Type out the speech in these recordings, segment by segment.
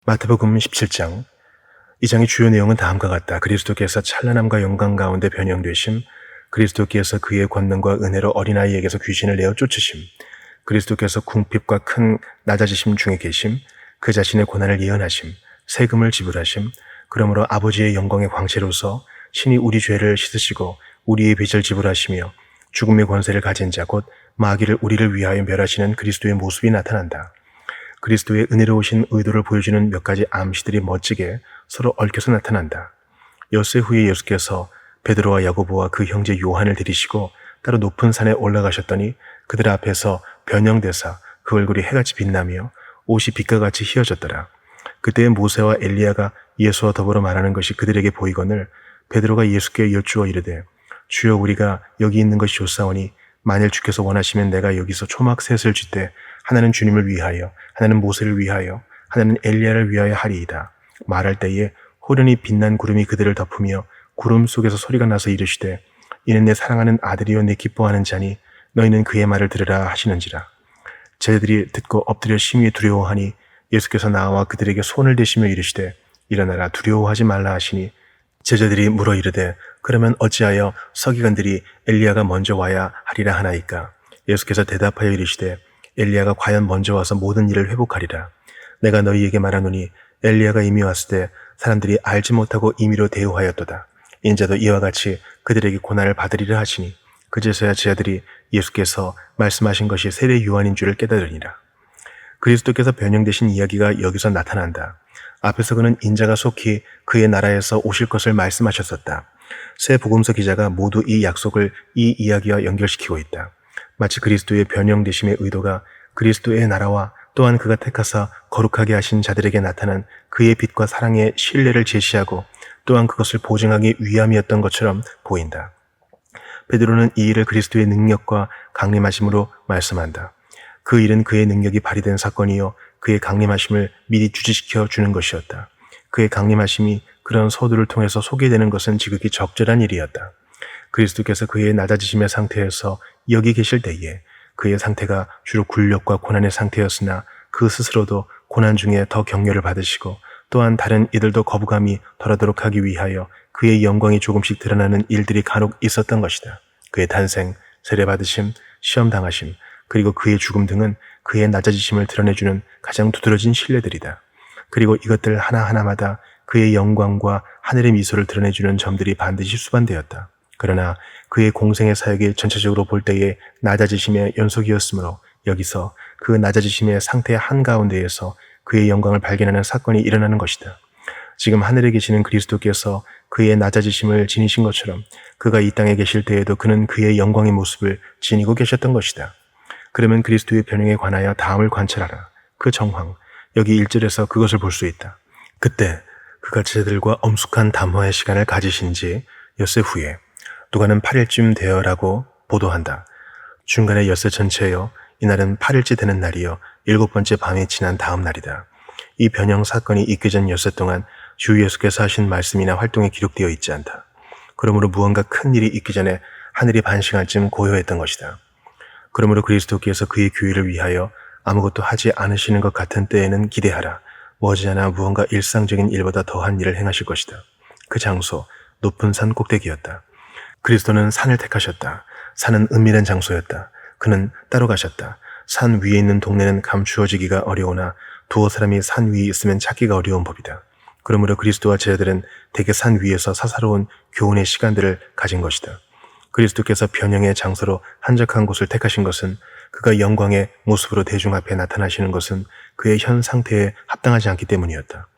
마태복음 17장. 이 장의 주요 내용은 다음과 같다. 그리스도께서 찬란함과 영광 가운데 변형되심, 그리스도께서 그의 권능과 은혜로 어린아이에게서 귀신을 내어 쫓으심, 그리스도께서 궁핍과 큰 낮아지심 중에 계심, 그 자신의 고난을 예언하심, 세금을 지불하심, 그러므로 아버지의 영광의 광채로서 신이 우리 죄를 씻으시고 우리의 빚을 지불하시며 죽음의 권세를 가진 자 곧 마귀를 우리를 위하여 멸하시는 그리스도의 모습이 나타난다. 그리스도의 은혜로우신 의도를 보여주는 몇 가지 암시들이 멋지게 서로 얽혀서 나타난다. 엿새 후에 예수께서 베드로와 야고보와 그 형제 요한을 데리시고 따로 높은 산에 올라가셨더니 그들 앞에서 변형되사 그 얼굴이 해같이 빛나며 옷이 빛과 같이 희어졌더라. 그때에 모세와 엘리야가 예수와 더불어 말하는 것이 그들에게 보이거늘 베드로가 예수께 여쭈어 이르되 주여, 우리가 여기 있는 것이 좋사오니 만일 주께서 원하시면 내가 여기서 초막 셋을 쥐되 하나는 주님을 위하여, 하나는 모세를 위하여, 하나는 엘리야를 위하여 하리이다. 말할 때에 호련히 빛난 구름이 그들을 덮으며 구름 속에서 소리가 나서 이르시되 이는 내 사랑하는 아들이요 내 기뻐하는 자니 너희는 그의 말을 들으라 하시는지라. 제자들이 듣고 엎드려 심히 두려워하니 예수께서 나와 그들에게 손을 대시며 이르시되 일어나라, 두려워하지 말라 하시니 제자들이 물어 이르되 그러면 어찌하여 서기관들이 엘리야가 먼저 와야 하리라 하나이까? 예수께서 대답하여 이르시되 엘리야가 과연 먼저 와서 모든 일을 회복하리라. 내가 너희에게 말하노니 엘리야가 이미 왔을 때 사람들이 알지 못하고 임의로 대우하였도다. 인자도 이와 같이 그들에게 고난을 받으리라 하시니 그제서야 제자들이 예수께서 말씀하신 것이 세례 요한인 줄을 깨달으니라. 그리스도께서 변형되신 이야기가 여기서 나타난다. 앞에서 그는 인자가 속히 그의 나라에서 오실 것을 말씀하셨었다. 새 복음서 기자가 모두 이 약속을 이 이야기와 연결시키고 있다. 마치 그리스도의 변형되심의 의도가 그리스도의 나라와 또한 그가 택하사 거룩하게 하신 자들에게 나타난 그의 빛과 사랑의 신뢰를 제시하고 또한 그것을 보증하기 위함이었던 것처럼 보인다. 베드로는 이 일을 그리스도의 능력과 강림하심으로 말씀한다. 그 일은 그의 능력이 발휘된 사건이요 그의 강림하심을 미리 주지시켜 주는 것이었다. 그의 강림하심이 그런 서두를 통해서 소개되는 것은 지극히 적절한 일이었다. 그리스도께서 그의 낮아지심의 상태에서 여기 계실 때에 그의 상태가 주로 굴욕과 고난의 상태였으나 그 스스로도 고난 중에 더 격려를 받으시고 또한 다른 이들도 거부감이 덜하도록 하기 위하여 그의 영광이 조금씩 드러나는 일들이 간혹 있었던 것이다. 그의 탄생, 세례받으심, 시험당하심, 그리고 그의 죽음 등은 그의 낮아지심을 드러내주는 가장 두드러진 신뢰들이다. 그리고 이것들 하나하나마다 그의 영광과 하늘의 미소를 드러내주는 점들이 반드시 수반되었다. 그러나 그의 공생의 사역이 전체적으로 볼 때에 낮아지심의 연속이었으므로 여기서 그 낮아지심의 상태 한가운데에서 그의 영광을 발견하는 사건이 일어나는 것이다. 지금 하늘에 계시는 그리스도께서 그의 낮아지심을 지니신 것처럼 그가 이 땅에 계실 때에도 그는 그의 영광의 모습을 지니고 계셨던 것이다. 그러면 그리스도의 변형에 관하여 다음을 관찰하라. 그 정황, 여기 1절에서 그것을 볼 수 있다. 그때 그가 제자들과 엄숙한 담화의 시간을 가지신 지 엿새 후에 누가는 8일쯤 되어라고 보도한다. 중간에 엿새 전체여 이날은 8일째 되는 날이여 7번째 밤이 지난 다음 날이다. 이 변형 사건이 있기 전 엿새 동안 주 예수께서 하신 말씀이나 활동이 기록되어 있지 않다. 그러므로 무언가 큰 일이 있기 전에 하늘이 반시간쯤 고요했던 것이다. 그러므로 그리스도께서 그의 교회를 위하여 아무것도 하지 않으시는 것 같은 때에는 기대하라. 머지않아 무언가 일상적인 일보다 더한 일을 행하실 것이다. 그 장소, 높은 산 꼭대기였다. 그리스도는 산을 택하셨다. 산은 은밀한 장소였다. 그는 따로 가셨다. 산 위에 있는 동네는 감추어지기가 어려우나 두어 사람이 산 위에 있으면 찾기가 어려운 법이다. 그러므로 그리스도와 제자들은 대개 산 위에서 사사로운 교훈의 시간들을 가진 것이다. 그리스도께서 변형의 장소로 한적한 곳을 택하신 것은 그가 영광의 모습으로 대중 앞에 나타나시는 것은 그의 현 상태에 합당하지 않기 때문이었다.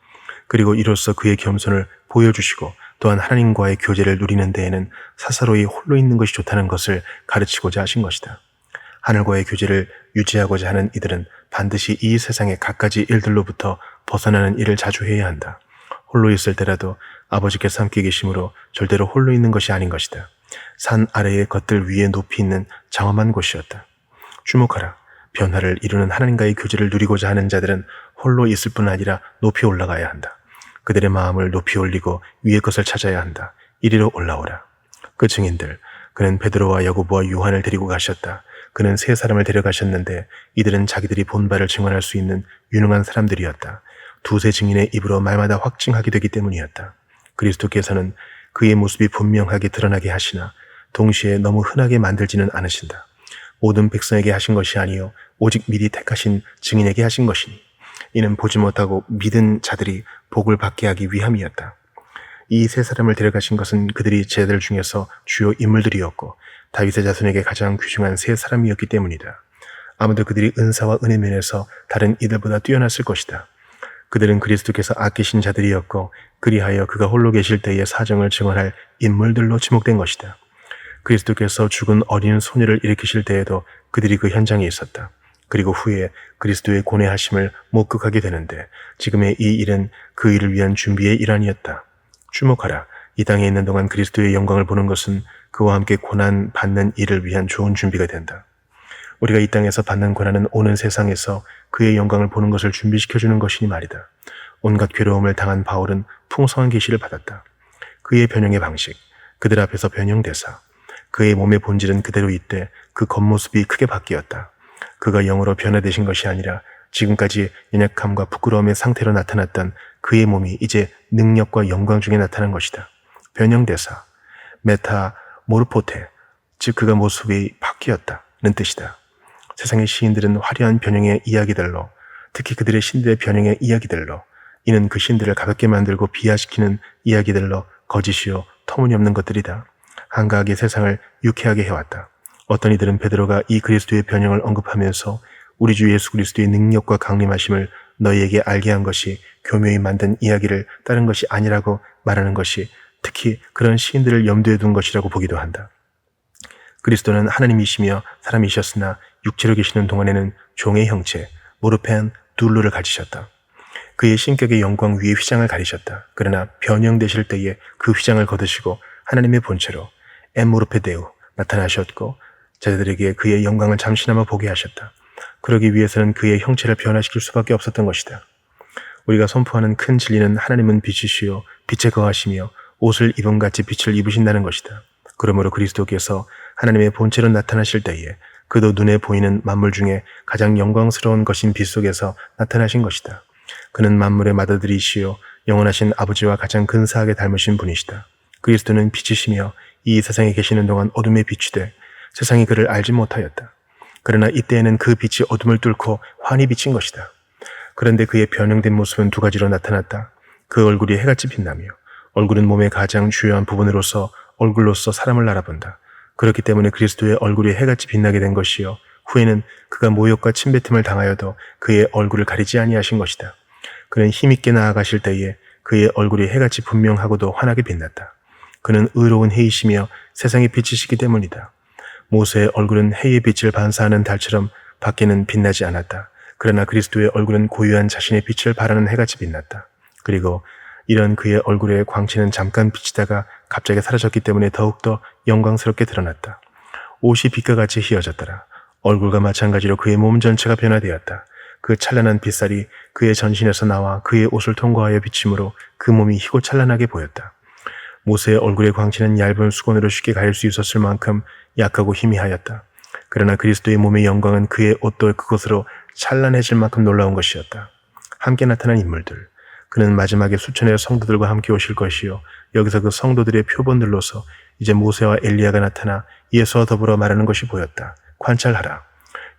그리고 이로써 그의 겸손을 보여주시고 또한 하나님과의 교제를 누리는 데에는 사사로이 홀로 있는 것이 좋다는 것을 가르치고자 하신 것이다. 하늘과의 교제를 유지하고자 하는 이들은 반드시 이 세상의 갖가지 일들로부터 벗어나는 일을 자주 해야 한다. 홀로 있을 때라도 아버지께서 함께 계심으로 절대로 홀로 있는 것이 아닌 것이다. 산 아래의 것들 위에 높이 있는 장엄한 곳이었다. 주목하라. 변화를 이루는 하나님과의 교제를 누리고자 하는 자들은 홀로 있을 뿐 아니라 높이 올라가야 한다. 그들의 마음을 높이 올리고 위의 것을 찾아야 한다. 이리로 올라오라. 그 증인들, 그는 베드로와 야고보와 요한을 데리고 가셨다. 그는 세 사람을 데려가셨는데 이들은 자기들이 본 바를 증언할 수 있는 유능한 사람들이었다. 두세 증인의 입으로 말마다 확증하게 되기 때문이었다. 그리스도께서는 그의 모습이 분명하게 드러나게 하시나 동시에 너무 흔하게 만들지는 않으신다. 모든 백성에게 하신 것이 아니요 오직 미리 택하신 증인에게 하신 것이니 이는 보지 못하고 믿은 자들이 복을 받게 하기 위함이었다. 이 세 사람을 데려가신 것은 그들이 제자들 중에서 주요 인물들이었고 다윗의 자손에게 가장 귀중한 세 사람이었기 때문이다. 아무도 그들이 은사와 은혜 면에서 다른 이들보다 뛰어났을 것이다. 그들은 그리스도께서 아끼신 자들이었고 그리하여 그가 홀로 계실 때의 사정을 증언할 인물들로 지목된 것이다. 그리스도께서 죽은 어린 소녀를 일으키실 때에도 그들이 그 현장에 있었다. 그리고 후에 그리스도의 고뇌하심을 목격하게 되는데 지금의 이 일은 그 일을 위한 준비의 일환이었다. 주목하라. 이 땅에 있는 동안 그리스도의 영광을 보는 것은 그와 함께 고난 받는 일을 위한 좋은 준비가 된다. 우리가 이 땅에서 받는 고난은 오는 세상에서 그의 영광을 보는 것을 준비시켜주는 것이니 말이다. 온갖 괴로움을 당한 바울은 풍성한 계시를 받았다. 그의 변형의 방식, 그들 앞에서 변형대사, 그의 몸의 본질은 그대로 있되 그 겉모습이 크게 바뀌었다. 그가 영으로 변화되신 것이 아니라 지금까지 연약함과 부끄러움의 상태로 나타났던 그의 몸이 이제 능력과 영광 중에 나타난 것이다. 변형대사, 메타모르포테, 즉 그가 모습이 바뀌었다는 뜻이다. 세상의 시인들은 화려한 변형의 이야기들로, 특히 그들의 신들의 변형의 이야기들로, 이는 그 신들을 가볍게 만들고 비하시키는 이야기들로 거짓이요 터무니없는 것들이다. 한가하게 세상을 유쾌하게 해왔다. 어떤 이들은 베드로가 이 그리스도의 변형을 언급하면서 우리 주 예수 그리스도의 능력과 강림하심을 너희에게 알게 한 것이 교묘히 만든 이야기를 따른 것이 아니라고 말하는 것이 특히 그런 시인들을 염두에 둔 것이라고 보기도 한다. 그리스도는 하나님이시며 사람이셨으나 육체로 계시는 동안에는 종의 형체, 모르펜 둘루를 가지셨다. 그의 신격의 영광 위에 휘장을 가리셨다. 그러나 변형되실 때에 그 휘장을 거두시고 하나님의 본체로 엠모르페데우 나타나셨고 제자들에게 그의 영광을 잠시나마 보게 하셨다. 그러기 위해서는 그의 형체를 변화시킬 수밖에 없었던 것이다. 우리가 선포하는 큰 진리는 하나님은 빛이시요 빛에 거하시며 옷을 입음같이 빛을 입으신다는 것이다. 그러므로 그리스도께서 하나님의 본체로 나타나실 때에 그도 눈에 보이는 만물 중에 가장 영광스러운 것인 빛 속에서 나타나신 것이다. 그는 만물의 맏아들이시요 영원하신 아버지와 가장 근사하게 닮으신 분이시다. 그리스도는 빛이시며 이 세상에 계시는 동안 어둠의 빛이 돼 세상이 그를 알지 못하였다. 그러나 이때에는 그 빛이 어둠을 뚫고 환히 비친 것이다. 그런데 그의 변형된 모습은 두 가지로 나타났다. 그 얼굴이 해같이 빛나며 얼굴은 몸의 가장 주요한 부분으로서 얼굴로서 사람을 알아본다. 그렇기 때문에 그리스도의 얼굴이 해같이 빛나게 된 것이요 후에는 그가 모욕과 침뱉음을 당하여도 그의 얼굴을 가리지 아니하신 것이다. 그는 힘있게 나아가실 때에 그의 얼굴이 해같이 분명하고도 환하게 빛났다. 그는 의로운 해이시며 세상의 빛이시기 때문이다. 모세의 얼굴은 해의 빛을 반사하는 달처럼 밖에는 빛나지 않았다. 그러나 그리스도의 얼굴은 고유한 자신의 빛을 발하는 해같이 빛났다. 그리고 이런 그의 얼굴의 광채는 잠깐 비치다가 갑자기 사라졌기 때문에 더욱더 영광스럽게 드러났다. 옷이 빛과 같이 휘어졌더라. 얼굴과 마찬가지로 그의 몸 전체가 변화되었다. 그 찬란한 빛살이 그의 전신에서 나와 그의 옷을 통과하여 비침으로 그 몸이 희고 찬란하게 보였다. 모세의 얼굴의 광채는 얇은 수건으로 쉽게 가릴 수 있었을 만큼 약하고 희미하였다. 그러나 그리스도의 몸의 영광은 그의 옷도 그것으로 찬란해질 만큼 놀라운 것이었다. 함께 나타난 인물들. 그는 마지막에 수천의 성도들과 함께 오실 것이요 여기서 그 성도들의 표본들로서 이제 모세와 엘리야가 나타나 예수와 더불어 말하는 것이 보였다. 관찰하라.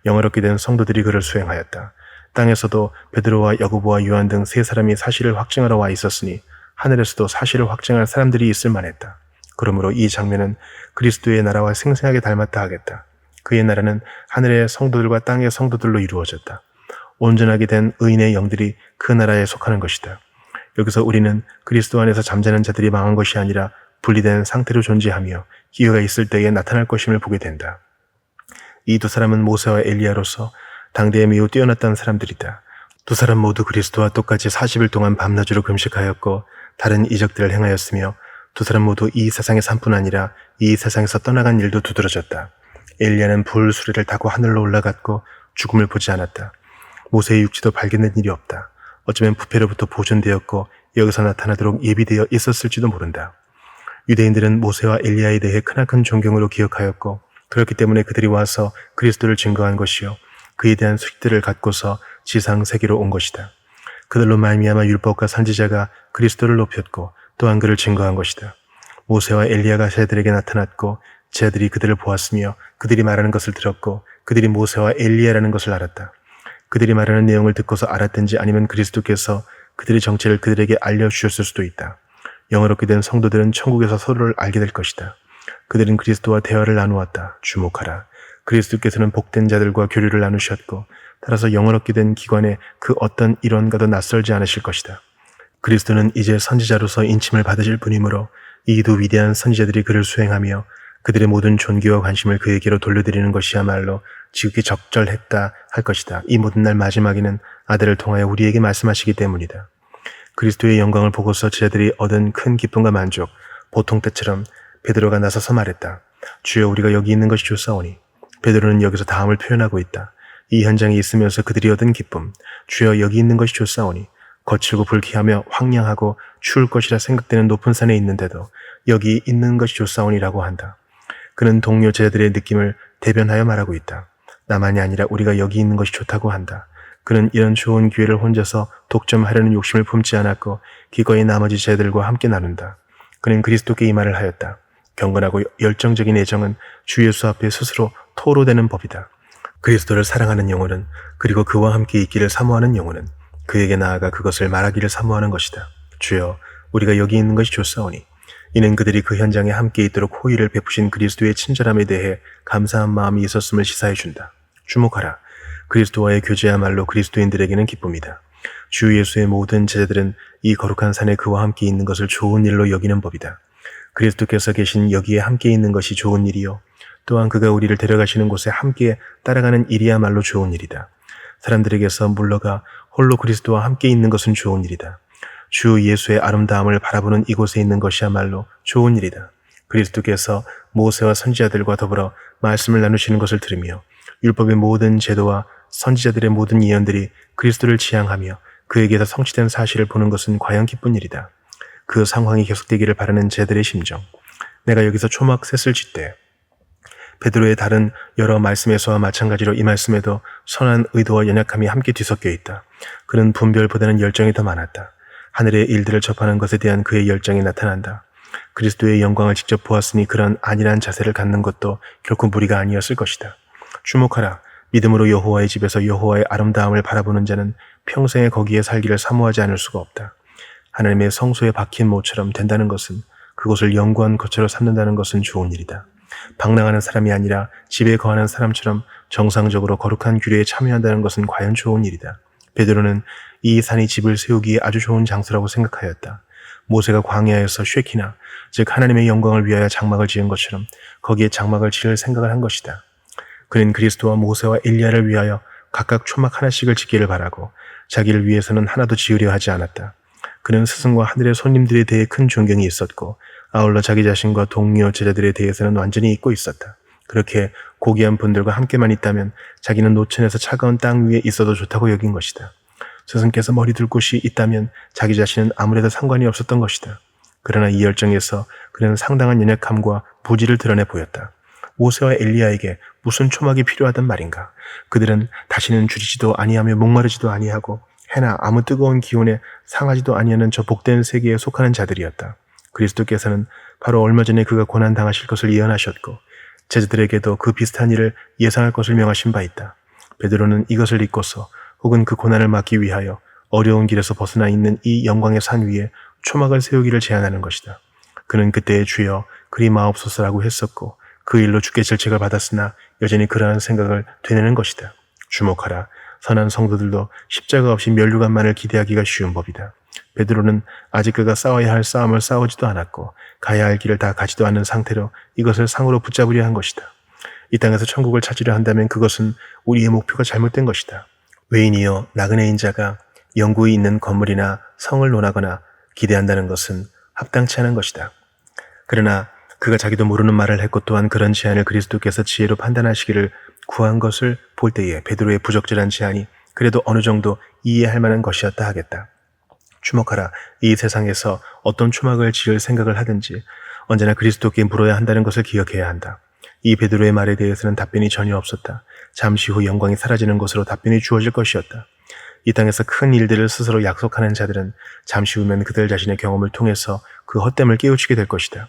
영화롭게 된 성도들이 그를 수행하였다. 땅에서도 베드로와 야고보와 요한 등 세 사람이 사실을 확증하러 와 있었으니 하늘에서도 사실을 확증할 사람들이 있을 만했다. 그러므로 이 장면은 그리스도의 나라와 생생하게 닮았다 하겠다. 그의 나라는 하늘의 성도들과 땅의 성도들로 이루어졌다. 온전하게 된 의인의 영들이 그 나라에 속하는 것이다. 여기서 우리는 그리스도 안에서 잠자는 자들이 망한 것이 아니라 분리된 상태로 존재하며 기회가 있을 때에 나타날 것임을 보게 된다. 이 두 사람은 모세와 엘리야로서 당대에 매우 뛰어났던 사람들이다. 두 사람 모두 그리스도와 똑같이 40일 동안 밤낮으로 금식하였고 다른 이적들을 행하였으며 두 사람 모두 이 세상의 삶뿐 아니라 이 세상에서 떠나간 일도 두드러졌다. 엘리야는 불 수레를 타고 하늘로 올라갔고 죽음을 보지 않았다. 모세의 육체도 발견된 일이 없다. 어쩌면 부패로부터 보존되었고 여기서 나타나도록 예비되어 있었을지도 모른다. 유대인들은 모세와 엘리야에 대해 크나큰 존경으로 기억하였고 그렇기 때문에 그들이 와서 그리스도를 증거한 것이요 그에 대한 수식들을 갖고서 지상 세계로 온 것이다. 그들로 말미암아 율법과 선지자가 그리스도를 높였고 또한 그를 증거한 것이다. 모세와 엘리야가 제들에게 나타났고 제들이 그들을 보았으며 그들이 말하는 것을 들었고 그들이 모세와 엘리야라는 것을 알았다. 그들이 말하는 내용을 듣고서 알았든지 아니면 그리스도께서 그들의 정체를 그들에게 알려주셨을 수도 있다. 영어롭게 된 성도들은 천국에서 서로를 알게 될 것이다. 그들은 그리스도와 대화를 나누었다. 주목하라. 그리스도께서는 복된 자들과 교류를 나누셨고 따라서 영어롭게 된 기관에 그 어떤 일원과도 낯설지 않으실 것이다. 그리스도는 이제 선지자로서 인침을 받으실 분이므로 이 두 위대한 선지자들이 그를 수행하며 그들의 모든 존귀와 관심을 그에게로 돌려드리는 것이야말로 지극히 적절했다 할 것이다. 이 모든 날 마지막에는 아들을 통하여 우리에게 말씀하시기 때문이다. 그리스도의 영광을 보고서 제자들이 얻은 큰 기쁨과 만족, 보통 때처럼 베드로가 나서서 말했다. 주여, 우리가 여기 있는 것이 좋사오니. 베드로는 여기서 다음을 표현하고 있다. 이 현장에 있으면서 그들이 얻은 기쁨, 주여 여기 있는 것이 좋사오니. 거칠고 불쾌하며 황량하고 추울 것이라 생각되는 높은 산에 있는데도 여기 있는 것이 좋사오니라고 한다. 그는 동료 제자들의 느낌을 대변하여 말하고 있다. 나만이 아니라 우리가 여기 있는 것이 좋다고 한다. 그는 이런 좋은 기회를 혼자서 독점하려는 욕심을 품지 않았고 기꺼이 나머지 제자들과 함께 나눈다. 그는 그리스도께 이 말을 하였다. 경건하고 열정적인 애정은 주 예수 앞에 스스로 토로되는 법이다. 그리스도를 사랑하는 영혼은, 그리고 그와 함께 있기를 사모하는 영혼은 그에게 나아가 그것을 말하기를 사모하는 것이다. 주여, 우리가 여기 있는 것이 좋사오니. 이는 그들이 그 현장에 함께 있도록 호의를 베푸신 그리스도의 친절함에 대해 감사한 마음이 있었음을 시사해 준다. 주목하라. 그리스도와의 교제야말로 그리스도인들에게는 기쁨이다. 주 예수의 모든 제자들은 이 거룩한 산에 그와 함께 있는 것을 좋은 일로 여기는 법이다. 그리스도께서 계신 여기에 함께 있는 것이 좋은 일이요, 또한 그가 우리를 데려가시는 곳에 함께 따라가는 일이야말로 좋은 일이다. 사람들에게서 물러가 홀로 그리스도와 함께 있는 것은 좋은 일이다. 주 예수의 아름다움을 바라보는 이곳에 있는 것이야말로 좋은 일이다. 그리스도께서 모세와 선지자들과 더불어 말씀을 나누시는 것을 들으며 율법의 모든 제도와 선지자들의 모든 예언들이 그리스도를 지향하며 그에게서 성취된 사실을 보는 것은 과연 기쁜 일이다. 그 상황이 계속되기를 바라는 제들의 심정. 내가 여기서 초막 셋을 짓되 베드로의 다른 여러 말씀에서와 마찬가지로 이 말씀에도 선한 의도와 연약함이 함께 뒤섞여 있다. 그는 분별보다는 열정이 더 많았다. 하늘의 일들을 접하는 것에 대한 그의 열정이 나타난다. 그리스도의 영광을 직접 보았으니 그런 안일한 자세를 갖는 것도 결코 무리가 아니었을 것이다. 주목하라. 믿음으로 여호와의 집에서 여호와의 아름다움을 바라보는 자는 평생에 거기에 살기를 사모하지 않을 수가 없다. 하나님의 성소에 박힌 모처럼 된다는 것은, 그곳을 영구한 거처로 삼는다는 것은 좋은 일이다. 방랑하는 사람이 아니라 집에 거하는 사람처럼 정상적으로 거룩한 규례에 참여한다는 것은 과연 좋은 일이다. 베드로는 이 산이 집을 세우기에 아주 좋은 장소라고 생각하였다. 모세가 광야에서 쉐키나, 즉 하나님의 영광을 위하여 장막을 지은 것처럼 거기에 장막을 지을 생각을 한 것이다. 그는 그리스도와 모세와 엘리야를 위하여 각각 초막 하나씩을 짓기를 바라고 자기를 위해서는 하나도 지으려 하지 않았다. 그는 스승과 하늘의 손님들에 대해 큰 존경이 있었고 아울러 자기 자신과 동료 제자들에 대해서는 완전히 잊고 있었다. 그렇게 고귀한 분들과 함께만 있다면 자기는 노천에서 차가운 땅 위에 있어도 좋다고 여긴 것이다. 스승께서 머리 둘 곳이 있다면 자기 자신은 아무래도 상관이 없었던 것이다. 그러나 이 열정에서 그는 상당한 연약함과 부지를 드러내 보였다. 모세와 엘리야에게 무슨 초막이 필요하단 말인가? 그들은 다시는 줄이지도 아니하며 목마르지도 아니하고 해나 아무 뜨거운 기온에 상하지도 아니하는 저 복된 세계에 속하는 자들이었다. 그리스도께서는 바로 얼마 전에 그가 고난당하실 것을 예언하셨고 제자들에게도 그 비슷한 일을 예상할 것을 명하신 바 있다. 베드로는 이것을 잊고서 혹은 그 고난을 막기 위하여 어려운 길에서 벗어나 있는 이 영광의 산 위에 초막을 세우기를 제안하는 것이다. 그는 그때의 주여 그리 마옵소서라고 했었고 그 일로 주께 질책을 받았으나 여전히 그러한 생각을 되뇌는 것이다. 주목하라. 선한 성도들도 십자가 없이 면류관만을 기대하기가 쉬운 법이다. 베드로는 아직 그가 싸워야 할 싸움을 싸우지도 않았고 가야 할 길을 다 가지도 않은 상태로 이것을 상으로 붙잡으려 한 것이다. 이 땅에서 천국을 찾으려 한다면 그것은 우리의 목표가 잘못된 것이다. 외인이여 나그네인 자가 영구히 있는 건물이나 성을 논하거나 기대한다는 것은 합당치 않은 것이다. 그러나 그가 자기도 모르는 말을 했고 또한 그런 제안을 그리스도께서 지혜로 판단하시기를 구한 것을 볼 때에 베드로의 부적절한 제안이 그래도 어느 정도 이해할 만한 것이었다 하겠다. 주목하라. 이 세상에서 어떤 초막을 지을 생각을 하든지 언제나 그리스도께 물어야 한다는 것을 기억해야 한다. 이 베드로의 말에 대해서는 답변이 전혀 없었다. 잠시 후 영광이 사라지는 것으로 답변이 주어질 것이었다. 이 땅에서 큰 일들을 스스로 약속하는 자들은 잠시 후면 그들 자신의 경험을 통해서 그 헛됨을 깨우치게 될 것이다.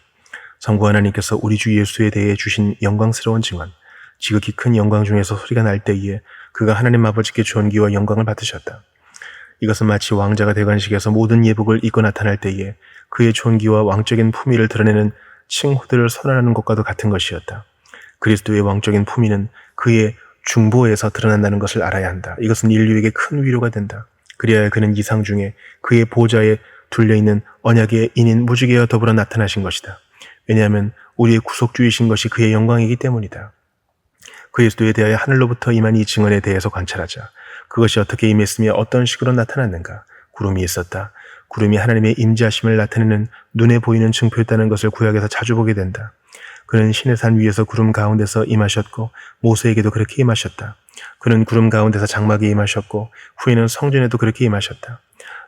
성부 하나님께서 우리 주 예수에 대해 주신 영광스러운 증언, 지극히 큰 영광 중에서 소리가 날 때에 그가 하나님 아버지께 존귀와 영광을 받으셨다. 이것은 마치 왕자가 대관식에서 모든 예복을 입고 나타날 때에 그의 존귀와 왕적인 품위를 드러내는 칭호들을 선언하는 것과도 같은 것이었다. 그리스도의 왕적인 품위는 그의 중보에서 드러난다는 것을 알아야 한다. 이것은 인류에게 큰 위로가 된다. 그리하여 그는 이상 중에 그의 보좌에 둘려있는 언약의 인인 무지개와 더불어 나타나신 것이다. 왜냐하면 우리의 구속주이신 것이 그의 영광이기 때문이다. 그리스도에 대하여 하늘로부터 임한 이 증언에 대해서 관찰하자. 그것이 어떻게 임했으며 어떤 식으로 나타났는가? 구름이 있었다. 구름이 하나님의 임재하심을 나타내는 눈에 보이는 증표였다는 것을 구약에서 자주 보게 된다. 그는 신의 산 위에서 구름 가운데서 임하셨고 모세에게도 그렇게 임하셨다. 그는 구름 가운데서 장막에 임하셨고 후에는 성전에도 그렇게 임하셨다.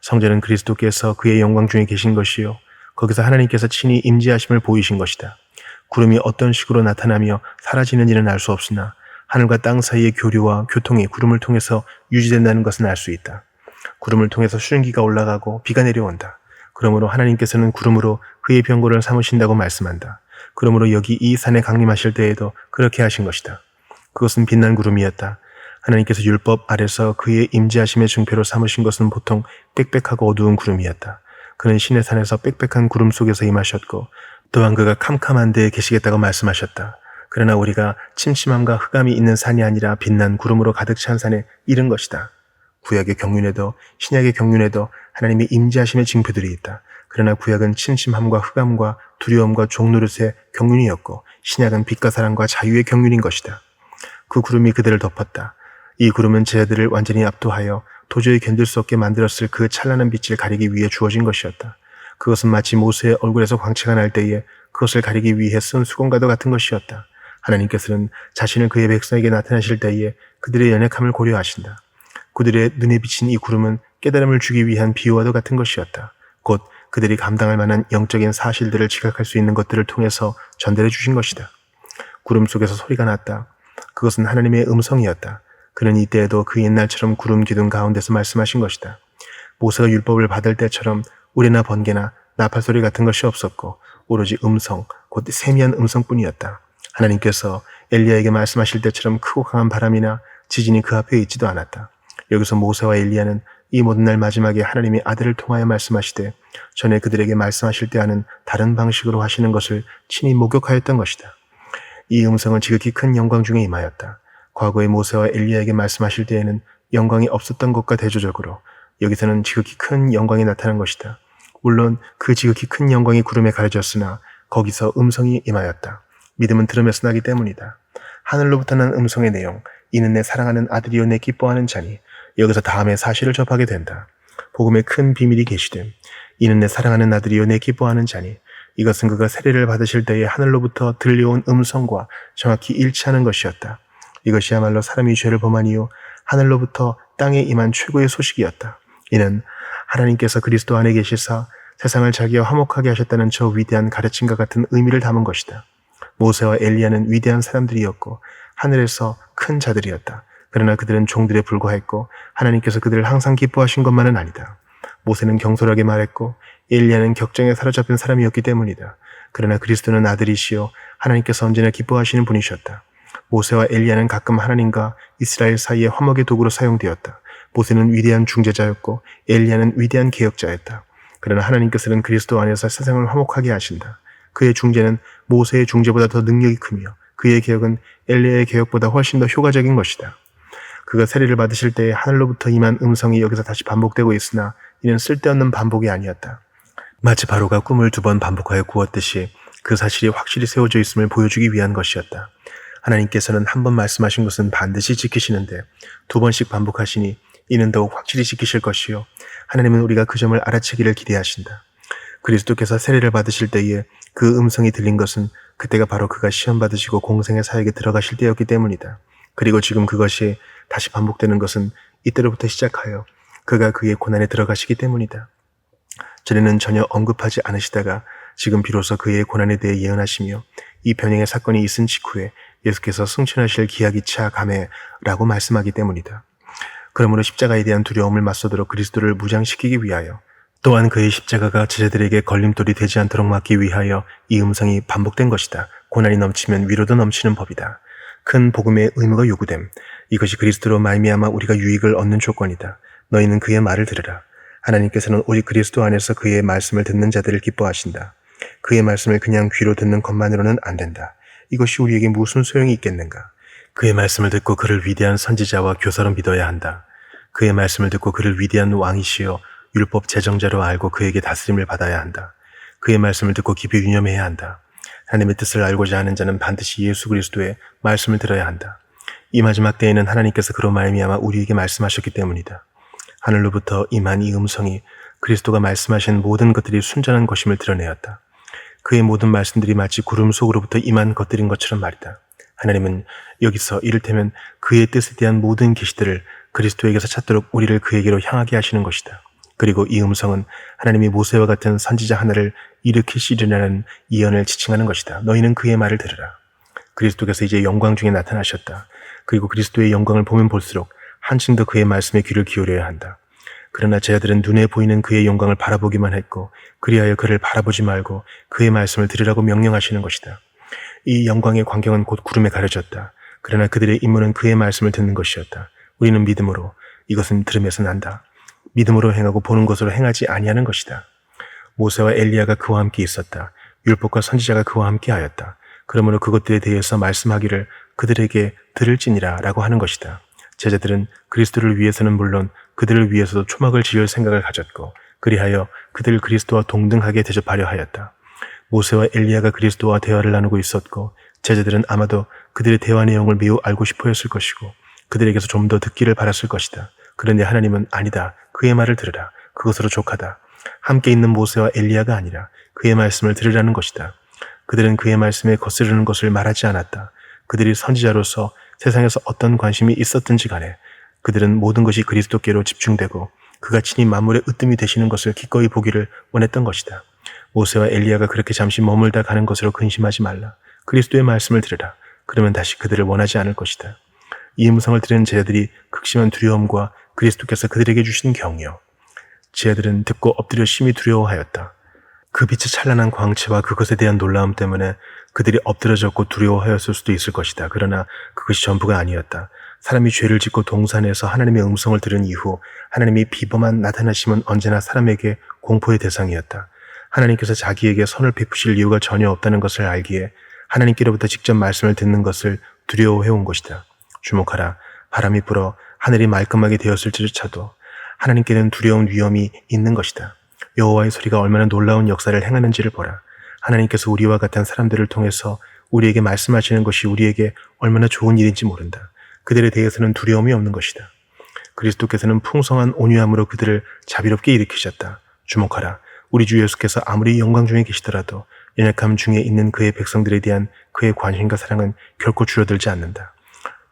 성전은 그리스도께서 그의 영광 중에 계신 것이요 거기서 하나님께서 친히 임재하심을 보이신 것이다. 구름이 어떤 식으로 나타나며 사라지는지는 알 수 없으나 하늘과 땅 사이의 교류와 교통이 구름을 통해서 유지된다는 것은 알 수 있다. 구름을 통해서 수증기가 올라가고 비가 내려온다. 그러므로 하나님께서는 구름으로 그의 병고를 삼으신다고 말씀한다. 그러므로 여기 이 산에 강림하실 때에도 그렇게 하신 것이다. 그것은 빛난 구름이었다. 하나님께서 율법 아래서 그의 임재하심의 증표로 삼으신 것은 보통 빽빽하고 어두운 구름이었다. 그는 신의 산에서 빽빽한 구름 속에서 임하셨고 또한 그가 캄캄한 데에 계시겠다고 말씀하셨다. 그러나 우리가 침침함과 흑암이 있는 산이 아니라 빛난 구름으로 가득 찬 산에 이른 것이다. 구약의 경륜에도 신약의 경륜에도 하나님의 임재하심의 징표들이 있다. 그러나 구약은 침침함과 흑암과 두려움과 종노릇의 경륜이었고 신약은 빛과 사랑과 자유의 경륜인 것이다. 그 구름이 그들을 덮었다. 이 구름은 제자들을 완전히 압도하여 도저히 견딜 수 없게 만들었을 그 찬란한 빛을 가리기 위해 주어진 것이었다. 그것은 마치 모세의 얼굴에서 광채가 날 때에 그것을 가리기 위해 쓴 수건과도 같은 것이었다. 하나님께서는 자신을 그의 백성에게 나타나실 때에 그들의 연약함을 고려하신다. 그들의 눈에 비친 이 구름은 깨달음을 주기 위한 비유와도 같은 것이었다. 곧 그들이 감당할 만한 영적인 사실들을 지각할 수 있는 것들을 통해서 전달해 주신 것이다. 구름 속에서 소리가 났다. 그것은 하나님의 음성이었다. 그는 이때에도 그 옛날처럼 구름 기둥 가운데서 말씀하신 것이다. 모세가 율법을 받을 때처럼 우레나 번개나 나팔 소리 같은 것이 없었고 오로지 음성, 곧 세미한 음성뿐이었다. 하나님께서 엘리야에게 말씀하실 때처럼 크고 강한 바람이나 지진이 그 앞에 있지도 않았다. 여기서 모세와 엘리야는 이 모든 날 마지막에 하나님의 아들을 통하여 말씀하시되 전에 그들에게 말씀하실 때와는 다른 방식으로 하시는 것을 친히 목격하였던 것이다. 이 음성은 지극히 큰 영광 중에 임하였다. 과거에 모세와 엘리야에게 말씀하실 때에는 영광이 없었던 것과 대조적으로 여기서는 지극히 큰 영광이 나타난 것이다. 물론 그 지극히 큰 영광이 구름에 가려졌으나 거기서 음성이 임하였다. 믿음은 들음에서 나기 때문이다. 하늘로부터 난 음성의 내용, 이는 내 사랑하는 아들이요 내 기뻐하는 자니 여기서 다음의 사실을 접하게 된다. 복음의 큰 비밀이 계시되 이는 내 사랑하는 아들이요 내 기뻐하는 자니 이것은 그가 세례를 받으실 때에 하늘로부터 들려온 음성과 정확히 일치하는 것이었다. 이것이야말로 사람이 죄를 범하니요 하늘로부터 땅에 임한 최고의 소식이었다. 이는 하나님께서 그리스도 안에 계시사 세상을 자기와 화목하게 하셨다는 저 위대한 가르침과 같은 의미를 담은 것이다. 모세와 엘리야는 위대한 사람들이었고 하늘에서 큰 자들이었다. 그러나 그들은 종들에 불과했고 하나님께서 그들을 항상 기뻐하신 것만은 아니다. 모세는 경솔하게 말했고 엘리야는 격정에 사로잡힌 사람이었기 때문이다. 그러나 그리스도는 아들이시요 하나님께서 언제나 기뻐하시는 분이셨다. 모세와 엘리야는 가끔 하나님과 이스라엘 사이의 화목의 도구로 사용되었다. 모세는 위대한 중재자였고 엘리야는 위대한 개혁자였다. 그러나 하나님께서는 그리스도 안에서 세상을 화목하게 하신다. 그의 중재는 모세의 중재보다 더 능력이 크며 그의 개혁은 엘리야의 개혁보다 훨씬 더 효과적인 것이다. 그가 세례를 받으실 때에 하늘로부터 임한 음성이 여기서 다시 반복되고 있으나 이는 쓸데없는 반복이 아니었다. 마치 바로가 꿈을 2번 반복하여 꾸었듯이 그 사실이 확실히 세워져 있음을 보여주기 위한 것이었다. 하나님께서는 한 번 말씀하신 것은 반드시 지키시는데 2번씩 반복하시니 이는 더욱 확실히 지키실 것이요 하나님은 우리가 그 점을 알아채기를 기대하신다. 그리스도께서 세례를 받으실 때에 그 음성이 들린 것은 그때가 바로 그가 시험 받으시고 공생의 사역에 들어가실 때였기 때문이다. 그리고 지금 그것이 다시 반복되는 것은 이때로부터 시작하여 그가 그의 고난에 들어가시기 때문이다. 전에는 전혀 언급하지 않으시다가 지금 비로소 그의 고난에 대해 예언하시며 이 변형의 사건이 있은 직후에 예수께서 승천하실 기약이 차 가매라고 말씀하기 때문이다. 그러므로 십자가에 대한 두려움을 맞서도록 그리스도를 무장시키기 위하여, 또한 그의 십자가가 제자들에게 걸림돌이 되지 않도록 막기 위하여 이 음성이 반복된 것이다. 고난이 넘치면 위로도 넘치는 법이다. 큰 복음의 의무가 요구됨. 이것이 그리스도로 말미암아 우리가 유익을 얻는 조건이다. 너희는 그의 말을 들으라. 하나님께서는 오직 그리스도 안에서 그의 말씀을 듣는 자들을 기뻐하신다. 그의 말씀을 그냥 귀로 듣는 것만으로는 안 된다. 이것이 우리에게 무슨 소용이 있겠는가? 그의 말씀을 듣고 그를 위대한 선지자와 교사로 믿어야 한다. 그의 말씀을 듣고 그를 위대한 왕이시여 율법 제정자로 알고 그에게 다스림을 받아야 한다. 그의 말씀을 듣고 깊이 유념해야 한다. 하나님의 뜻을 알고자 하는 자는 반드시 예수 그리스도의 말씀을 들어야 한다. 이 마지막 때에는 하나님께서 그로 말미암아 우리에게 말씀하셨기 때문이다. 하늘로부터 임한 이 음성이 그리스도가 말씀하신 모든 것들이 순전한 것임을 드러내었다. 그의 모든 말씀들이 마치 구름 속으로부터 임한 것들인 것처럼 말이다. 하나님은 여기서 이를테면 그의 뜻에 대한 모든 계시들을 그리스도에게서 찾도록 우리를 그에게로 향하게 하시는 것이다. 그리고 이 음성은 하나님이 모세와 같은 선지자 하나를 일으키시리라는 예언을 지칭하는 것이다. 너희는 그의 말을 들으라. 그리스도께서 이제 영광 중에 나타나셨다. 그리고 그리스도의 영광을 보면 볼수록 한층 더 그의 말씀에 귀를 기울여야 한다. 그러나 제자들은 눈에 보이는 그의 영광을 바라보기만 했고 그리하여 그를 바라보지 말고 그의 말씀을 들으라고 명령하시는 것이다. 이 영광의 광경은 곧 구름에 가려졌다. 그러나 그들의 임무는 그의 말씀을 듣는 것이었다. 우리는 믿음으로, 이것은 들음에서 난다. 믿음으로 행하고 보는 것으로 행하지 아니하는 것이다. 모세와 엘리야가 그와 함께 있었다. 율법과 선지자가 그와 함께 하였다. 그러므로 그것들에 대해서 말씀하기를 그들에게 들을지니라 라고 하는 것이다. 제자들은 그리스도를 위해서는 물론 그들을 위해서도 초막을 지을 생각을 가졌고 그리하여 그들을 그리스도와 동등하게 대접하려 하였다. 모세와 엘리야가 그리스도와 대화를 나누고 있었고 제자들은 아마도 그들의 대화 내용을 매우 알고 싶어 했을 것이고 그들에게서 좀 더 듣기를 바랐을 것이다. 그런데 하나님은 아니다. 그의 말을 들으라. 그것으로 족하다. 함께 있는 모세와 엘리야가 아니라 그의 말씀을 들으라는 것이다. 그들은 그의 말씀에 거스르는 것을 말하지 않았다. 그들이 선지자로서 세상에서 어떤 관심이 있었든지 간에 그들은 모든 것이 그리스도께로 집중되고 그가 친히 만물의 으뜸이 되시는 것을 기꺼이 보기를 원했던 것이다. 모세와 엘리야가 그렇게 잠시 머물다 가는 것으로 근심하지 말라. 그리스도의 말씀을 들으라. 그러면 다시 그들을 원하지 않을 것이다. 이 음성을 들은 제자들이 극심한 두려움과 그리스도께서 그들에게 주신 격려. 제자들은 듣고 엎드려 심히 두려워하였다. 그 빛의 찬란한 광채와 그것에 대한 놀라움 때문에 그들이 엎드려졌고 두려워하였을 수도 있을 것이다. 그러나 그것이 전부가 아니었다. 사람이 죄를 짓고 동산에서 하나님의 음성을 들은 이후 하나님이 비범한 나타나심은 언제나 사람에게 공포의 대상이었다. 하나님께서 자기에게 선을 베푸실 이유가 전혀 없다는 것을 알기에 하나님께로부터 직접 말씀을 듣는 것을 두려워해온 것이다. 주목하라. 바람이 불어 하늘이 말끔하게 되었을지조차도 하나님께는 두려운 위험이 있는 것이다. 여호와의 소리가 얼마나 놀라운 역사를 행하는지를 보라. 하나님께서 우리와 같은 사람들을 통해서 우리에게 말씀하시는 것이 우리에게 얼마나 좋은 일인지 모른다. 그들에 대해서는 두려움이 없는 것이다. 그리스도께서는 풍성한 온유함으로 그들을 자비롭게 일으키셨다. 주목하라. 우리 주 예수께서 아무리 영광 중에 계시더라도 연약함 중에 있는 그의 백성들에 대한 그의 관심과 사랑은 결코 줄어들지 않는다.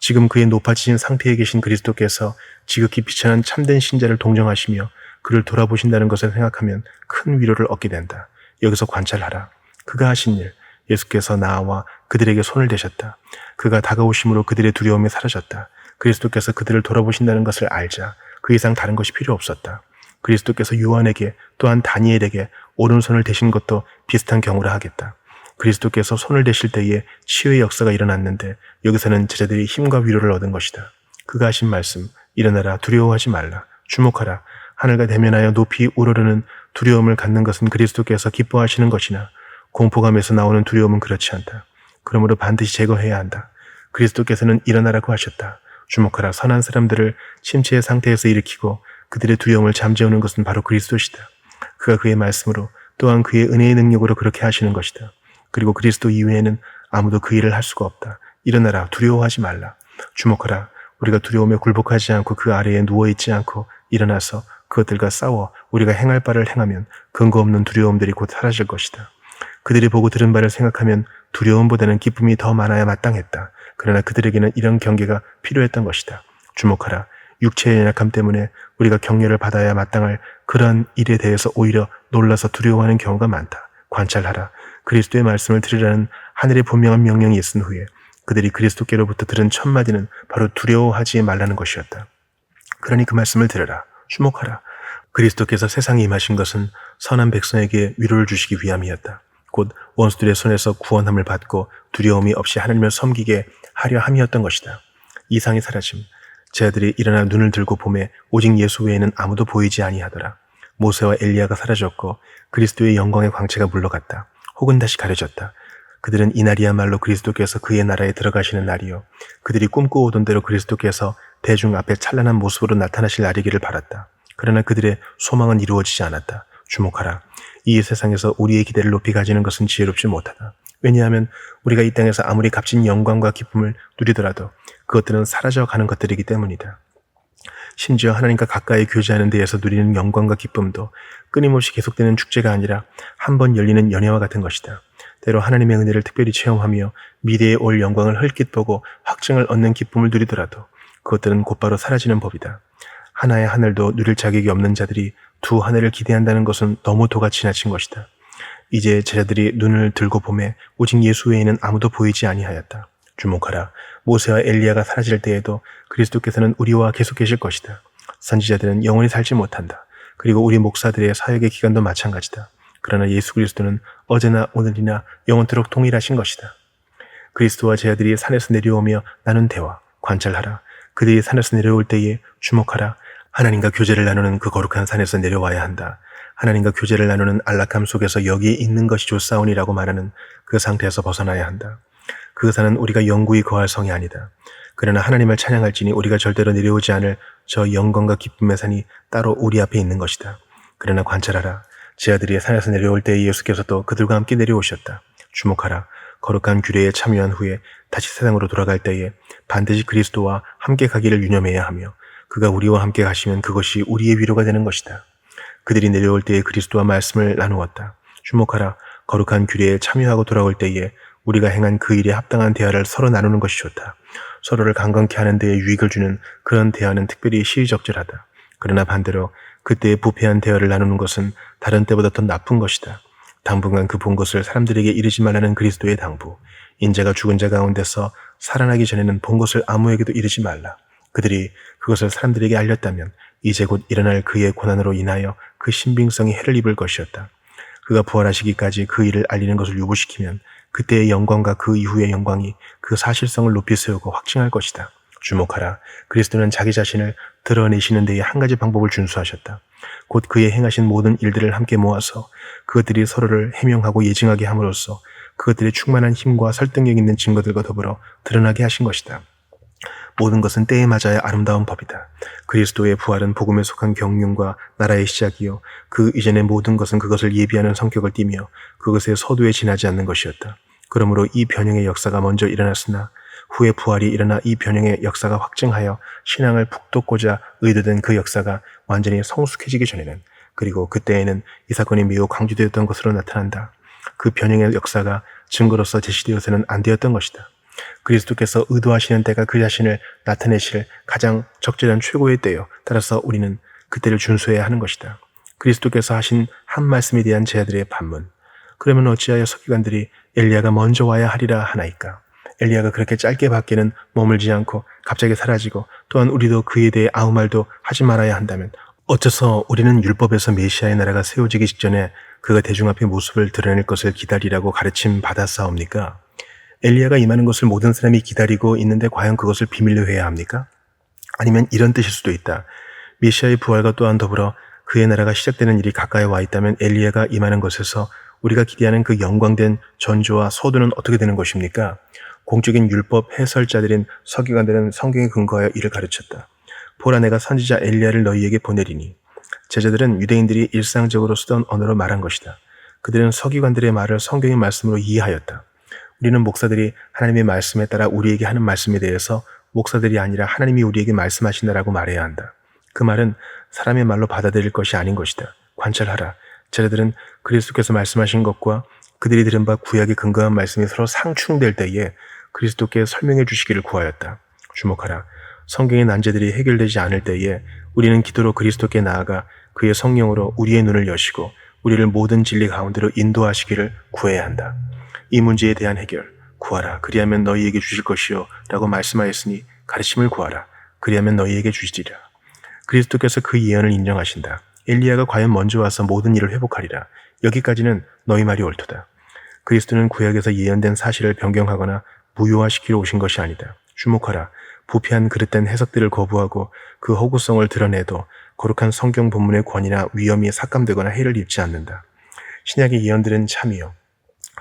지금 그의 높아지신 상태에 계신 그리스도께서 지극히 비천한 참된 신자를 동정하시며 그를 돌아보신다는 것을 생각하면 큰 위로를 얻게 된다. 여기서 관찰하라. 그가 하신 일, 예수께서 나와 그들에게 손을 대셨다. 그가 다가오심으로 그들의 두려움이 사라졌다. 그리스도께서 그들을 돌아보신다는 것을 알자 그 이상 다른 것이 필요 없었다. 그리스도께서 요한에게 또한 다니엘에게 오른손을 대신 것도 비슷한 경우라 하겠다. 그리스도께서 손을 대실 때에 치유의 역사가 일어났는데 여기서는 제자들이 힘과 위로를 얻은 것이다. 그가 하신 말씀, 일어나라, 두려워하지 말라, 주목하라. 하늘과 대면하여 높이 우러르는 두려움을 갖는 것은 그리스도께서 기뻐하시는 것이나 공포감에서 나오는 두려움은 그렇지 않다. 그러므로 반드시 제거해야 한다. 그리스도께서는 일어나라고 하셨다. 주목하라. 선한 사람들을 침체의 상태에서 일으키고 그들의 두려움을 잠재우는 것은 바로 그리스도시다. 그가 그의 말씀으로 또한 그의 은혜의 능력으로 그렇게 하시는 것이다. 그리고 그리스도 이외에는 아무도 그 일을 할 수가 없다. 일어나라. 두려워하지 말라. 주목하라. 우리가 두려움에 굴복하지 않고 그 아래에 누워있지 않고 일어나서 그것들과 싸워 우리가 행할 바를 행하면 근거 없는 두려움들이 곧 사라질 것이다. 그들이 보고 들은 바를 생각하면 두려움보다는 기쁨이 더 많아야 마땅했다. 그러나 그들에게는 이런 경계가 필요했던 것이다. 주목하라. 육체의 연약함 때문에 우리가 격려를 받아야 마땅할 그러한 일에 대해서 오히려 놀라서 두려워하는 경우가 많다. 관찰하라. 그리스도의 말씀을 들으라는 하늘의 분명한 명령이 있은 후에 그들이 그리스도께로부터 들은 첫 마디는 바로 두려워하지 말라는 것이었다. 그러니 그 말씀을 들으라. 주목하라. 그리스도께서 세상에 임하신 것은 선한 백성에게 위로를 주시기 위함이었다. 곧 원수들의 손에서 구원함을 받고 두려움이 없이 하나님을 섬기게 하려 함이었던 것이다. 이상이 사라짐. 제 아들이 일어나 눈을 들고 보매 오직 예수 외에는 아무도 보이지 아니하더라. 모세와 엘리야가 사라졌고 그리스도의 영광의 광채가 물러갔다. 혹은 다시 가려졌다. 그들은 이날이야말로 그리스도께서 그의 나라에 들어가시는 날이요 그들이 꿈꾸오던 대로 그리스도께서 대중 앞에 찬란한 모습으로 나타나실 날이기를 바랐다. 그러나 그들의 소망은 이루어지지 않았다. 주목하라. 이 세상에서 우리의 기대를 높이 가지는 것은 지혜롭지 못하다. 왜냐하면 우리가 이 땅에서 아무리 값진 영광과 기쁨을 누리더라도 그것들은 사라져가는 것들이기 때문이다. 심지어 하나님과 가까이 교제하는 데에서 누리는 영광과 기쁨도 끊임없이 계속되는 축제가 아니라 한 번 열리는 연회와 같은 것이다. 때로 하나님의 은혜를 특별히 체험하며 미래에 올 영광을 헐깃 보고 확증을 얻는 기쁨을 누리더라도 그것들은 곧바로 사라지는 법이다. 하나의 하늘도 누릴 자격이 없는 자들이 두 하늘을 기대한다는 것은 너무 도가 지나친 것이다. 이제 제자들이 눈을 들고 보매 오직 예수 외에는 아무도 보이지 아니하였다. 주목하라. 모세와 엘리야가 사라질 때에도 그리스도께서는 우리와 계속 계실 것이다. 선지자들은 영원히 살지 못한다. 그리고 우리 목사들의 사역의 기간도 마찬가지다. 그러나 예수 그리스도는 어제나 오늘이나 영원토록 동일하신 것이다. 그리스도와 제자들이 산에서 내려오며 나눈 대화, 관찰하라. 그들이 산에서 내려올 때에 주목하라. 하나님과 교제를 나누는 그 거룩한 산에서 내려와야 한다. 하나님과 교제를 나누는 안락함 속에서 여기에 있는 것이 좋사오니라고 말하는 그 상태에서 벗어나야 한다. 그 산은 우리가 영구히 거할 성이 아니다. 그러나 하나님을 찬양할지니 우리가 절대로 내려오지 않을 저 영광과 기쁨의 산이 따로 우리 앞에 있는 것이다. 그러나 관찰하라. 제 아들이 산에서 내려올 때에 예수께서 또 그들과 함께 내려오셨다. 주목하라. 거룩한 규례에 참여한 후에 다시 세상으로 돌아갈 때에 반드시 그리스도와 함께 가기를 유념해야 하며 그가 우리와 함께 가시면 그것이 우리의 위로가 되는 것이다. 그들이 내려올 때에 그리스도와 말씀을 나누었다. 주목하라. 거룩한 규례에 참여하고 돌아올 때에 우리가 행한 그 일에 합당한 대화를 서로 나누는 것이 좋다. 서로를 강건케 하는 데에 유익을 주는 그런 대화는 특별히 시의적절하다. 그러나 반대로 그때의 부패한 대화를 나누는 것은 다른 때보다 더 나쁜 것이다. 당분간 그 본 것을 사람들에게 이르지 말라는 그리스도의 당부. 인자가 죽은 자 가운데서 살아나기 전에는 본 것을 아무에게도 이르지 말라. 그들이 그것을 사람들에게 알렸다면 이제 곧 일어날 그의 고난으로 인하여 그 신빙성이 해를 입을 것이었다. 그가 부활하시기까지 그 일을 알리는 것을 유보시키면 그때의 영광과 그 이후의 영광이 그 사실성을 높이 세우고 확증할 것이다. 주목하라. 그리스도는 자기 자신을 드러내시는 데에 한 가지 방법을 준수하셨다. 곧 그의 행하신 모든 일들을 함께 모아서 그것들이 서로를 해명하고 예증하게 함으로써 그것들의 충만한 힘과 설득력 있는 증거들과 더불어 드러나게 하신 것이다. 모든 것은 때에 맞아야 아름다운 법이다. 그리스도의 부활은 복음에 속한 경륜과 나라의 시작이요 그 이전의 모든 것은 그것을 예비하는 성격을 띠며 그것의 서두에 지나지 않는 것이었다. 그러므로 이 변형의 역사가 먼저 일어났으나 후에 부활이 일어나 이 변형의 역사가 확증하여 신앙을 북돋고자 의도된 그 역사가 완전히 성숙해지기 전에는 그리고 그때에는 이 사건이 매우 강조되었던 것으로 나타난다. 그 변형의 역사가 증거로서 제시되어서는 안 되었던 것이다. 그리스도께서 의도하시는 때가 그 자신을 나타내실 가장 적절한 최고의 때요. 따라서 우리는 그때를 준수해야 하는 것이다. 그리스도께서 하신 한 말씀에 대한 제자들의 반문. 그러면 어찌하여 서기관들이 엘리야가 먼저 와야 하리라 하나이까? 엘리야가 그렇게 짧게 밖에는 머물지 않고 갑자기 사라지고 또한 우리도 그에 대해 아무 말도 하지 말아야 한다면 어째서 우리는 율법에서 메시아의 나라가 세워지기 직전에 그가 대중 앞에 모습을 드러낼 것을 기다리라고 가르침 받았사옵니까? 엘리야가 임하는 것을 모든 사람이 기다리고 있는데 과연 그것을 비밀로 해야 합니까? 아니면 이런 뜻일 수도 있다. 메시아의 부활과 또한 더불어 그의 나라가 시작되는 일이 가까이 와 있다면 엘리야가 임하는 것에서 우리가 기대하는 그 영광된 전조와 서두는 어떻게 되는 것입니까? 공적인 율법 해설자들인 서기관들은 성경에 근거하여 이를 가르쳤다. 보라 내가 선지자 엘리야를 너희에게 보내리니. 제자들은 유대인들이 일상적으로 쓰던 언어로 말한 것이다. 그들은 서기관들의 말을 성경의 말씀으로 이해하였다. 우리는 목사들이 하나님의 말씀에 따라 우리에게 하는 말씀에 대해서 목사들이 아니라 하나님이 우리에게 말씀하신다라고 말해야 한다. 그 말은 사람의 말로 받아들일 것이 아닌 것이다. 관찰하라. 제자들은 그리스도께서 말씀하신 것과 그들이 들은 바 구약에 근거한 말씀이 서로 상충될 때에 그리스도께 설명해 주시기를 구하였다. 주목하라. 성경의 난제들이 해결되지 않을 때에 우리는 기도로 그리스도께 나아가 그의 성령으로 우리의 눈을 여시고 우리를 모든 진리 가운데로 인도하시기를 구해야 한다. 이 문제에 대한 해결 구하라. 그리하면 너희에게 주실 것이요 라고 말씀하였으니 가르침을 구하라. 그리하면 너희에게 주시리라. 그리스도께서 그 예언을 인정하신다. 엘리야가 과연 먼저 와서 모든 일을 회복하리라. 여기까지는 너희 말이 옳도다. 그리스도는 구약에서 예언된 사실을 변경하거나 무효화시키러 오신 것이 아니다. 주목하라. 부패한 그릇된 해석들을 거부하고 그 허구성을 드러내도 거룩한 성경 본문의 권위나 위험이 삭감되거나 해를 입지 않는다. 신약의 예언들은 참이요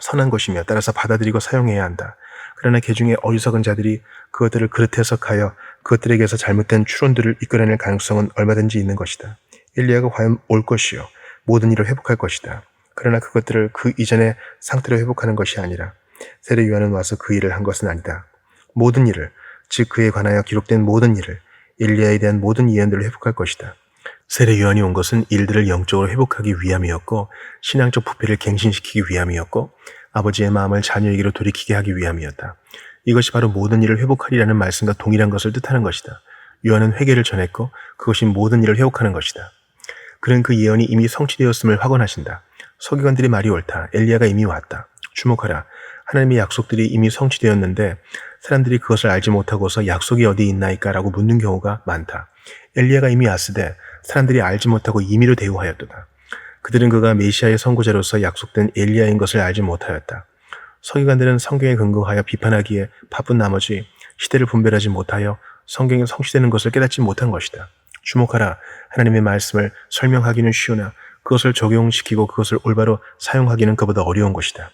선한 것이며 따라서 받아들이고 사용해야 한다. 그러나 개중에 어리석은 자들이 그것들을 그릇 해석하여 그것들에게서 잘못된 추론들을 이끌어낼 가능성은 얼마든지 있는 것이다. 엘리야가 과연 올 것이요 모든 일을 회복할 것이다. 그러나 그것들을 그 이전의 상태로 회복하는 것이 아니라 세례 요한은 와서 그 일을 한 것은 아니다. 모든 일을, 즉 그에 관하여 기록된 모든 일을, 엘리야에 대한 모든 예언들을 회복할 것이다. 세례 요한이 온 것은 일들을 영적으로 회복하기 위함이었고 신앙적 부패를 갱신시키기 위함이었고 아버지의 마음을 자녀에게로 돌이키게 하기 위함이었다. 이것이 바로 모든 일을 회복하리라는 말씀과 동일한 것을 뜻하는 것이다. 요한은 회개를 전했고 그것이 모든 일을 회복하는 것이다. 그는 그 예언이 이미 성취되었음을 확언하신다. 서기관들의 말이 옳다. 엘리야가 이미 왔다. 주목하라. 하나님의 약속들이 이미 성취되었는데 사람들이 그것을 알지 못하고서 약속이 어디 있나이까 라고 묻는 경우가 많다. 엘리야가 이미 왔으되 사람들이 알지 못하고 임의로 대우하였도다. 그들은 그가 메시아의 선구자로서 약속된 엘리야인 것을 알지 못하였다. 서기관들은 성경에 근거하여 비판하기에 바쁜 나머지 시대를 분별하지 못하여 성경에 성취되는 것을 깨닫지 못한 것이다. 주목하라. 하나님의 말씀을 설명하기는 쉬우나 그것을 적용시키고 그것을 올바로 사용하기는 그보다 어려운 것이다.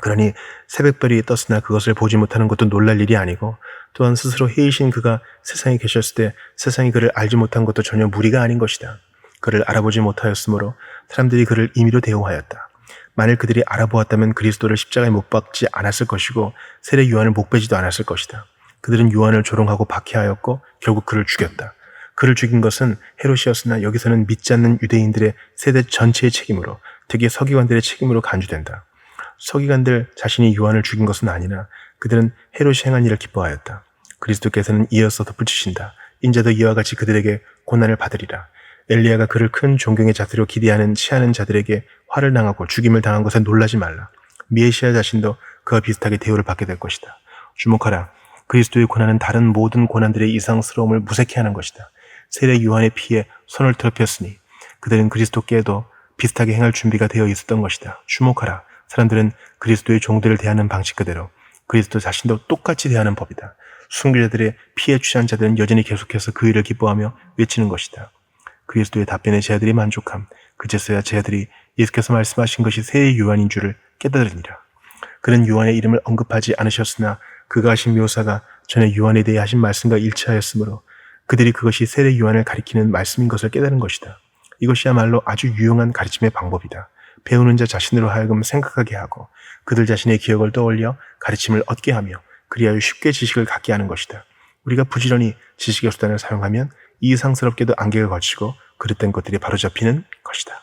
그러니 새벽별이 떴으나 그것을 보지 못하는 것도 놀랄 일이 아니고 또한 스스로 해이신 그가 세상에 계셨을 때 세상이 그를 알지 못한 것도 전혀 무리가 아닌 것이다. 그를 알아보지 못하였으므로 사람들이 그를 임의로 대우하였다. 만일 그들이 알아보았다면 그리스도를 십자가에 못 박지 않았을 것이고 세례 요한을 못 빼지도 않았을 것이다. 그들은 요한을 조롱하고 박해하였고 결국 그를 죽였다. 그를 죽인 것은 헤롯이었으나 여기서는 믿지 않는 유대인들의 세대 전체의 책임으로 특히 서기관들의 책임으로 간주된다. 서기관들 자신이 요한을 죽인 것은 아니나 그들은 헤롯이 행한 일을 기뻐하였다. 그리스도께서는 이어서 덧붙이신다. 인자도 이와 같이 그들에게 고난을 받으리라. 엘리야가 그를 큰 존경의 자세로 기대하는 치하는 자들에게 화를 당하고 죽임을 당한 것에 놀라지 말라. 메시아 자신도 그와 비슷하게 대우를 받게 될 것이다. 주목하라. 그리스도의 고난은 다른 모든 고난들의 이상스러움을 무색해 하는 것이다. 세례 요한의 피에 손을 더럽혔으니 그들은 그리스도께도 비슷하게 행할 준비가 되어 있었던 것이다. 주목하라. 사람들은 그리스도의 종들을 대하는 방식 그대로 그리스도 자신도 똑같이 대하는 법이다. 순교자들의 피에 취한 자들은 여전히 계속해서 그 일을 기뻐하며 외치는 것이다. 그리스도의 답변에 제자들이 만족함. 그제서야 제자들이 예수께서 말씀하신 것이 세례 요한인 줄을 깨달으니라. 그는 요한의 이름을 언급하지 않으셨으나 그가 하신 묘사가 전에 요한에 대해 하신 말씀과 일치하였으므로 그들이 그것이 세례 요한을 가리키는 말씀인 것을 깨달은 것이다. 이것이야말로 아주 유용한 가르침의 방법이다. 배우는 자 자신으로 하여금 생각하게 하고 그들 자신의 기억을 떠올려 가르침을 얻게 하며 그리하여 쉽게 지식을 갖게 하는 것이다. 우리가 부지런히 지식의 수단을 사용하면 이상스럽게도 안개가 걷히고 그릇된 것들이 바로잡히는 것이다.